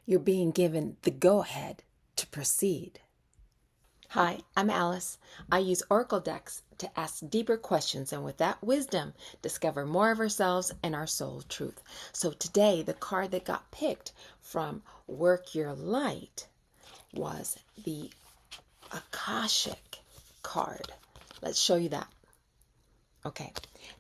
You're being given the go-ahead to proceed. Hi, I'm Alice. I use Oracle decks to ask deeper questions and with that wisdom, discover more of ourselves and our soul truth. So today, the card that got picked from Work Your Light was the Akashic card. Let's show you that. Okay,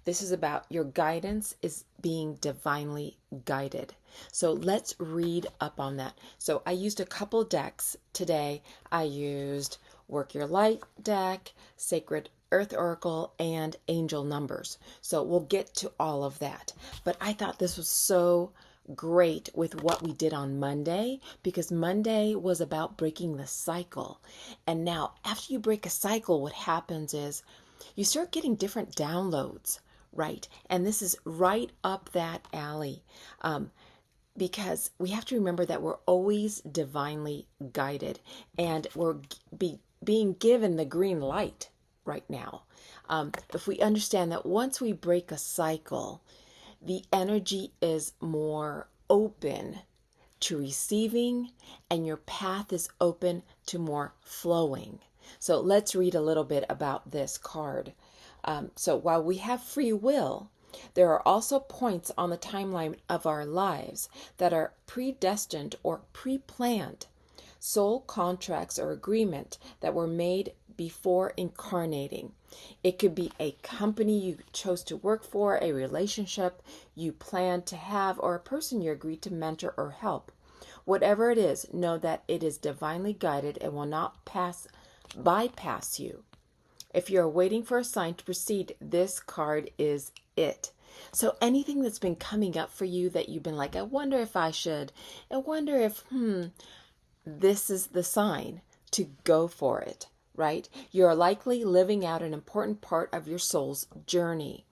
this is about your guidance is being divinely guided. So let's read up on that. So I used a couple decks today. I used Work Your Light deck, Sacred Earth Oracle, and Angel Numbers. So we'll get to all of that. But I thought this was so great with what we did on Monday, because Monday was about breaking the cycle. And now after you break a cycle, what happens is you start getting different downloads, right? And this is right up that alley, because we have to remember that we're always divinely guided, and we're being given the green light right now. If we understand that once we break a cycle, the energy is more open to receiving, and your path is open to more flowing. So let's read a little bit about this card. So while we have free will, there are also points on the timeline of our lives that are predestined or pre-planned. Soul contracts or agreement that were made before incarnating. It could be a company you chose to work for, a relationship you planned to have, or a person you agreed to mentor or help. Whatever it is, know that it is divinely guided and will not bypass you. If you're waiting for a sign to proceed, this card is it. So anything that's been coming up for you that you've been like, I wonder if I should, I wonder if, this is the sign to go for it, right? You're likely living out an important part of your soul's journey,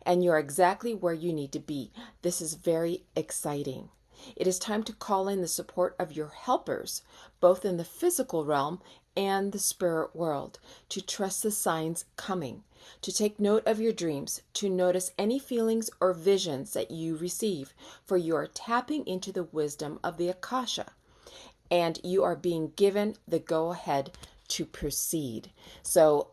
and you're exactly where you need to be. This is very exciting. It is time to call in the support of your helpers, both in the physical realm and the spirit world, to trust the signs coming, to take note of your dreams, to notice any feelings or visions that you receive, for you are tapping into the wisdom of the Akasha, and you are being given the go-ahead to proceed. So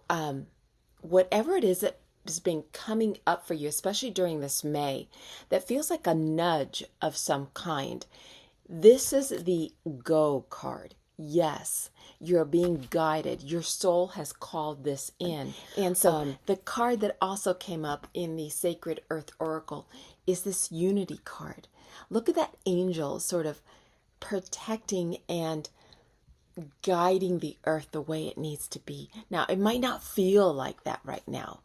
whatever it is that has been coming up for you, especially during this May, that feels like a nudge of some kind, this is the go card. Yes, you're being guided. Your soul has called this in. And so the card that also came up in the Sacred Earth Oracle is this Unity card. Look at that angel sort of protecting and guiding the earth the way it needs to be. Now, it might not feel like that right now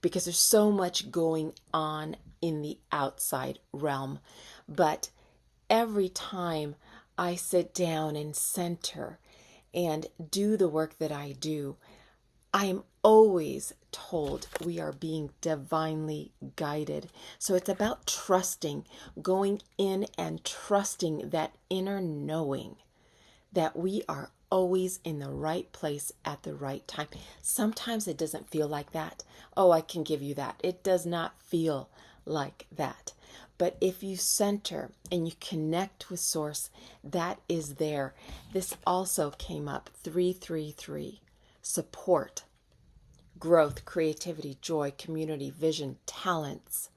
because there's so much going on in the outside realm. But every time I sit down and center and do the work that I do, I am always told we are being divinely guided. So it's about trusting, going in and trusting that inner knowing that we are always in the right place at the right time. Sometimes it doesn't feel like that. Oh, I can give you that. It does not feel like that. But if you center and you connect with Source, that is there. This also came up 333. Support, growth, creativity, joy, community, vision, talents.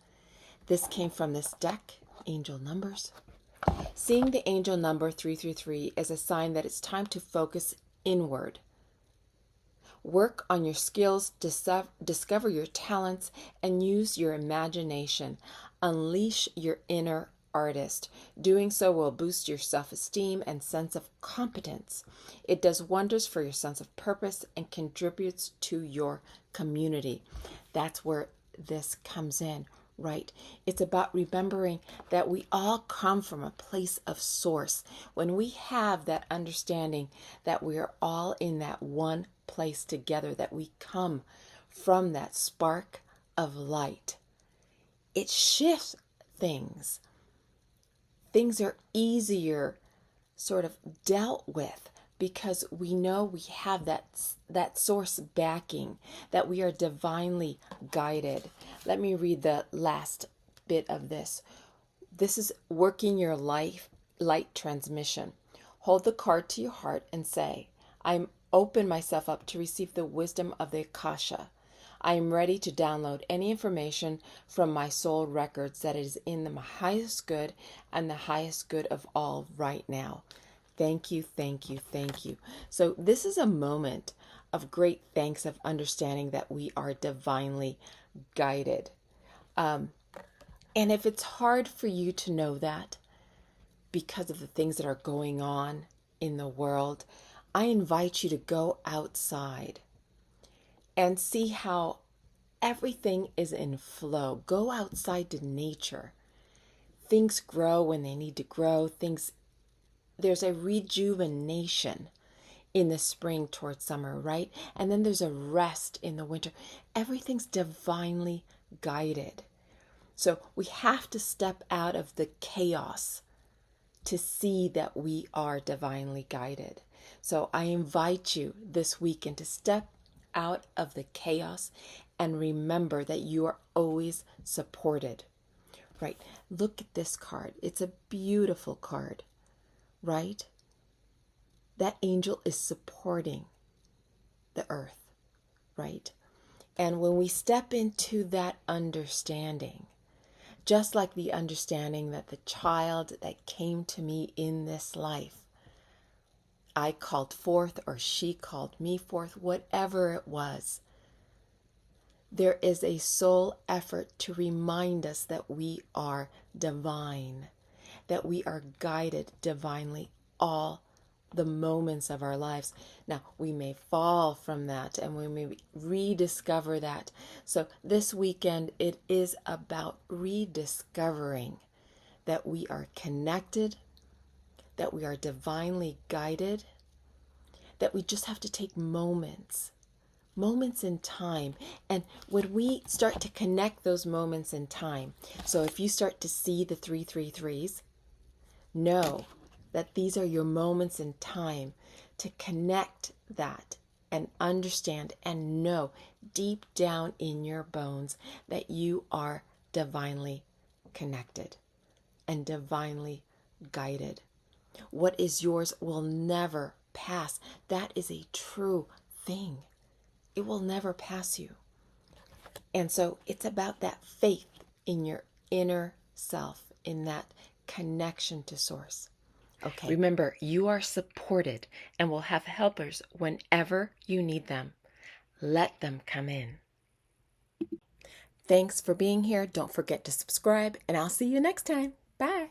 This came from this deck, Angel Numbers. Seeing the angel number 333 is a sign that it's time to focus inward. Work on your skills, discover your talents, and use your imagination. Unleash your inner artist. Doing so will boost your self-esteem and sense of competence. It does wonders for your sense of purpose and contributes to your community. That's where this comes in. Right. It's about remembering that we all come from a place of source. When we have that understanding that we are all in that one place together, that we come from that spark of light, it shifts things. Things are easier sort of dealt with because we know we have that source backing, that we are divinely guided. Let me read the last bit of this. This is working your life light transmission. Hold the card to your heart and say, I'm open myself up to receive the wisdom of the Akasha. I am ready to download any information from my soul records that is in the highest good and the highest good of all right now. Thank you, thank you, thank you. So this is a moment of great thanks, of understanding that we are divinely guided. And if it's hard for you to know that because of the things that are going on in the world, I invite you to go outside and see how everything is in flow. Go outside to nature. Things grow when they need to grow. There's a rejuvenation in the spring towards summer, right? And then there's a rest in the winter. Everything's divinely guided. So we have to step out of the chaos to see that we are divinely guided. So I invite you this weekend to step out of the chaos and remember that you are always supported. Right? Look at this card. It's a beautiful card, right? That angel is supporting the earth, right? And when we step into that understanding, just like the understanding that the child that came to me in this life, I called forth or she called me forth, whatever it was, there is a soul effort to remind us that we are divine, that we are guided divinely all the moments of our lives. Now, we may fall from that and we may rediscover that. So this weekend, it is about rediscovering that we are connected, that we are divinely guided, that we just have to take moments in time. And when we start to connect those moments in time, so if you start to see the 333s, know that these are your moments in time to connect that and understand and know deep down in your bones that you are divinely connected and divinely guided. What is yours will never pass. That is a true thing. It will never pass you. And so it's about that faith in your inner self, in that connection to source. Okay. Remember, you are supported and will have helpers whenever you need them. Let them come in. Thanks for being here. Don't forget to subscribe, and I'll see you next time. Bye.